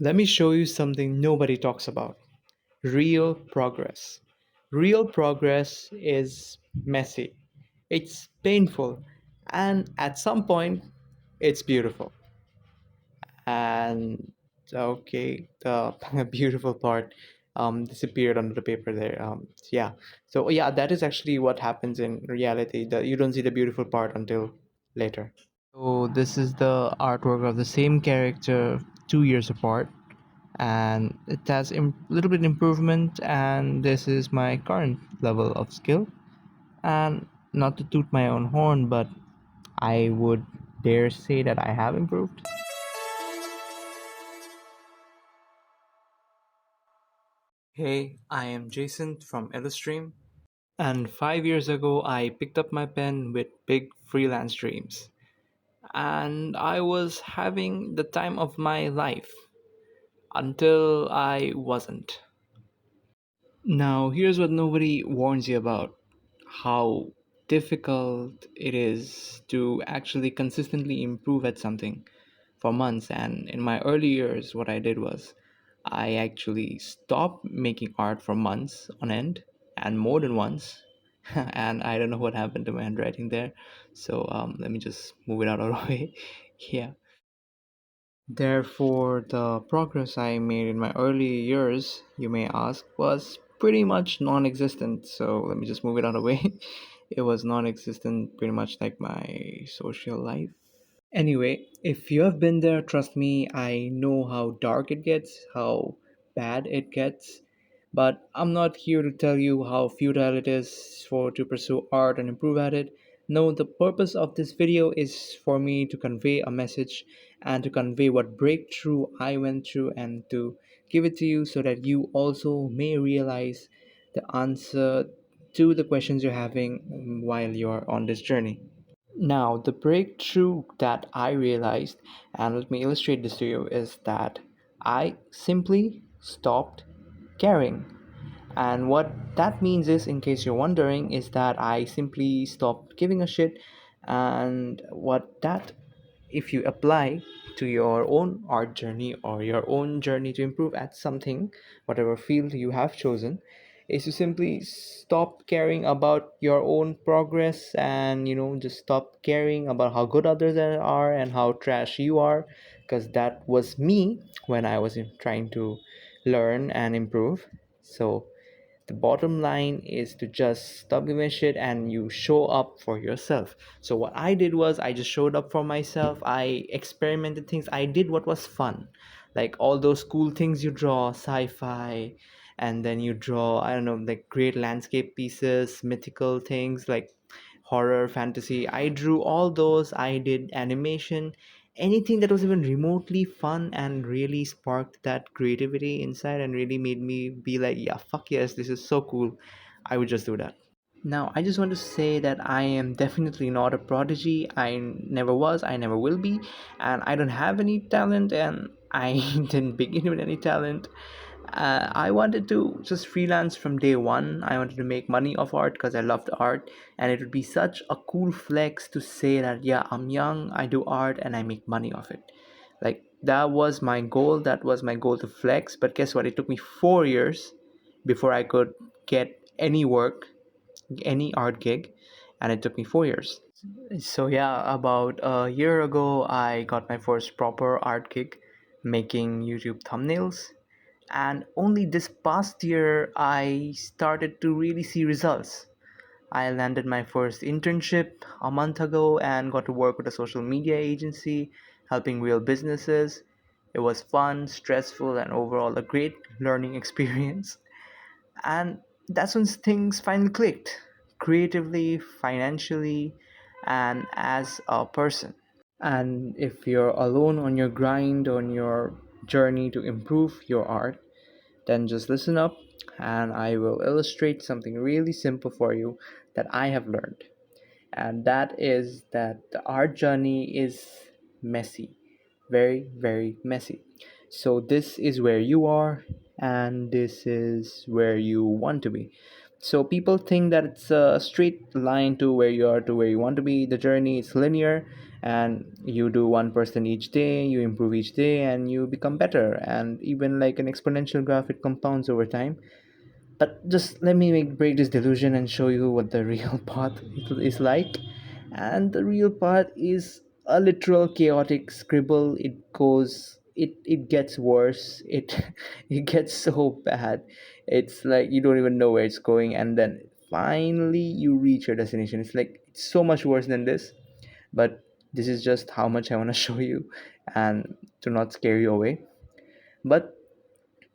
Let me show you something nobody talks about: real progress. Real progress is messy, it's painful, and at some point, it's beautiful. And okay, the beautiful part disappeared under the paper there. Yeah, so yeah, that is actually what happens in reality. You don't see the beautiful part until later. So this is the artwork of the same character 2 years apart, and it has a little bit improvement. And this is my current level of skill. And not to toot my own horn, but I would dare say that I have improved. Hey, I am Jacinth from Illustream, and 5 years ago I picked up my pen with big freelance dreams, and I was having the time of my life until I wasn't. Now, here's what nobody warns you about: how difficult it is to actually consistently improve at something for months. And in my early years, what I did was I actually stopped making art for months on end, and more than once. And I don't know what happened to my handwriting there. So let me just move it out of the way. Yeah. Therefore, the progress I made in my early years, you may ask, was pretty much non existent. So let me just move it out of the way. It was non existent, pretty much like my social life. Anyway, if you have been there, trust me, I know how dark it gets, how bad it gets. But I'm not here to tell you how futile it is for to pursue art and improve at it. No, the purpose of this video is for me to convey a message and to convey what breakthrough I went through and to give it to you so that you also may realize the answer to the questions you're having while you're on this journey. Now, the breakthrough that I realized, and let me illustrate this to you, is that I simply stopped caring. And what that means is, in case you're wondering, is that I simply stopped giving a shit. And what that, if you apply to your own art journey or your own journey to improve at something, whatever field you have chosen, is to simply stop caring about your own progress, and just stop caring about how good others are and how trash you are, because that was me when I was trying to learn and improve. So the bottom line is to just stop giving a shit and you show up for yourself. So what I did was I just showed up for myself. I experimented things. I did what was fun, like all those cool things you draw, sci-fi, and then you draw, I don't know, like great landscape pieces, mythical things like horror, fantasy. I drew all those. I did animation, anything that was even remotely fun and really sparked that creativity inside and really made me be like, yeah, fuck yes, this is so cool. I would just do that. Now, I just want to say that I am definitely not a prodigy. I never was, I never will be, and I don't have any talent, and I didn't begin with any talent. I wanted to just freelance from day one. I wanted to make money off art because I loved art, and it would be such a cool flex to say that, yeah, I'm young, I do art, and I make money off it. Like, that was my goal. That was my goal to flex. But guess what? It took me 4 years before I could get any work, any art gig, and it took me 4 years. So yeah, about a year ago, I got my first proper art gig making YouTube thumbnails, and only this past year I started to really see results. I landed my first internship a month ago and got to work with a social media agency helping real businesses. It was fun, stressful, and overall a great learning experience. And that's when things finally clicked, creatively, financially, and as a person. And if you're alone on your grind, on your journey to improve your art, then just listen up and I will illustrate something really simple for you that I have learned. And that is that the art journey is messy, very, very messy. So, this is where you are, and this is where you want to be. So people think that it's a straight line to where you are to where you want to be. The journey is linear, and you do 1% each day, you improve each day, and you become better. And even like an exponential graph, it compounds over time. But just let me break this delusion and show you what the real path is like. And the real path is a literal chaotic scribble. It gets worse. It gets so bad. It's like you don't even know where it's going, and then finally you reach your destination. It's like it's so much worse than this, but this is just how much I want to show you, and to not scare you away. But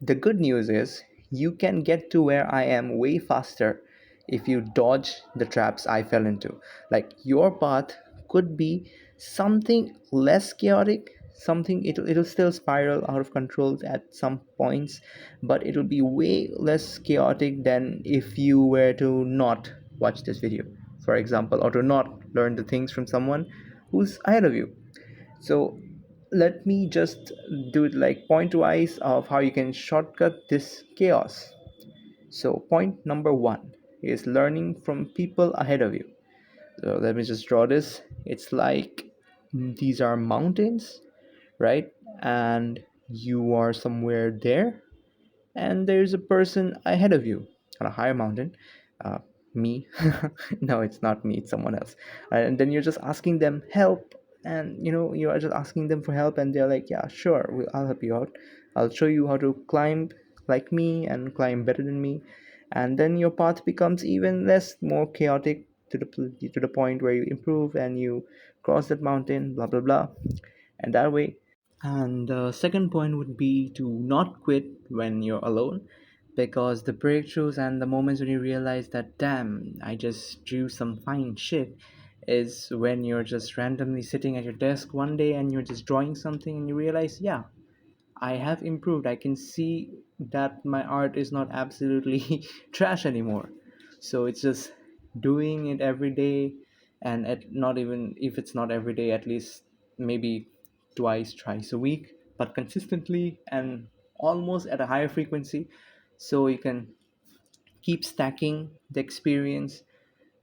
the good news is you can get to where I am way faster if you dodge the traps I fell into. Like your path could be something less chaotic, something it'll still spiral out of control at some points, but it'll be way less chaotic than if you were to not watch this video, for example, or to not learn the things from someone who's ahead of you. So let me just do it like point wise of how you can shortcut this chaos. So point number one is learning from people ahead of you. So let me just draw this. It's like these are mountains, right? And you are somewhere there, and there's a person ahead of you on a higher mountain. uh, Me. No, it's not me, it's someone else. And then you're just asking them help, and you are just asking them for help, and they're like, yeah, sure, I'll help you out. I'll show you how to climb like me and climb better than me. And then your path becomes even less more chaotic to the point where you improve and you cross that mountain, blah blah blah. And that way. And the second point would be to not quit when you're alone, because the breakthroughs and the moments when you realize that, damn, I just drew some fine shit, is when you're just randomly sitting at your desk one day and you're just drawing something and you realize, yeah, I have improved. I can see that my art is not absolutely trash anymore. So it's just doing it every day, and not even if it's not every day, at least maybe twice, thrice a week, but consistently and almost at a higher frequency. So you can keep stacking the experience,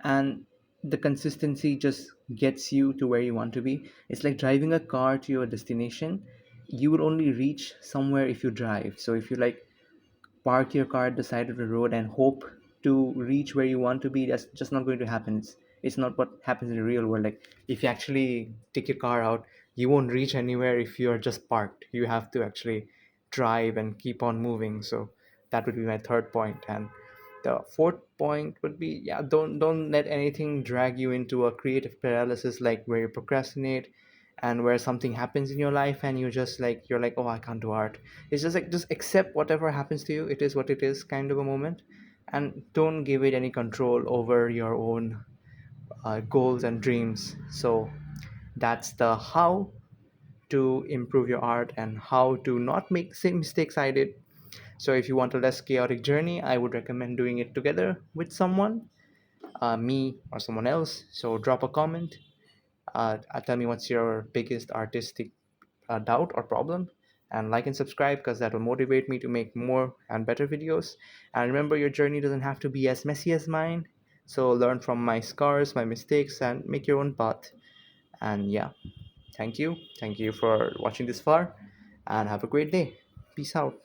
and the consistency just gets you to where you want to be. It's like driving a car to your destination. You will only reach somewhere if you drive. So if you like park your car at the side of the road and hope to reach where you want to be, that's just not going to happen. It's not what happens in the real world. Like if you actually take your car out, you won't reach anywhere if you're just parked. You have to actually drive and keep on moving. So that would be my third point. And the fourth point would be, yeah, don't let anything drag you into a creative paralysis, like where you procrastinate and where something happens in your life and you're like, oh, I can't do art. It's just like, just accept whatever happens to you. It is what it is, kind of a moment. And don't give it any control over your own goals and dreams. So that's the how to improve your art and how to not make the same mistakes I did. So if you want a less chaotic journey, I would recommend doing it together with someone, me or someone else. So drop a comment. Tell me what's your biggest artistic doubt or problem, and like and subscribe, because that will motivate me to make more and better videos. And remember, your journey doesn't have to be as messy as mine. So learn from my scars, my mistakes, and make your own path. And yeah, thank you for watching this far, and have a great day. Peace out.